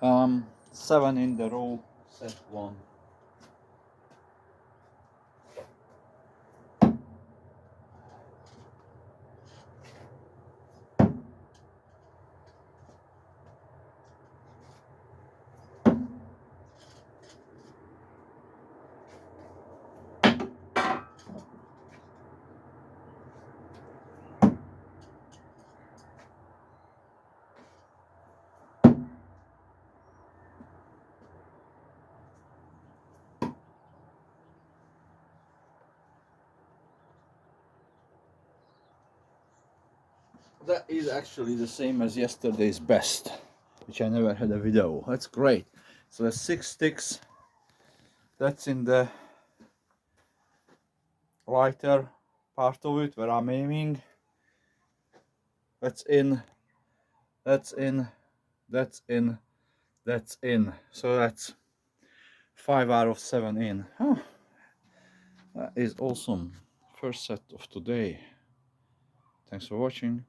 7 in the row, set 1. That is actually the same as yesterday's best, which I never had a video. That's great. So there's 6 sticks. That's in the lighter part of it where I'm aiming. That's in, that's in, that's in, that's in. So that's 5 out of 7 in. Oh, that is awesome. First set of today. Thanks for watching.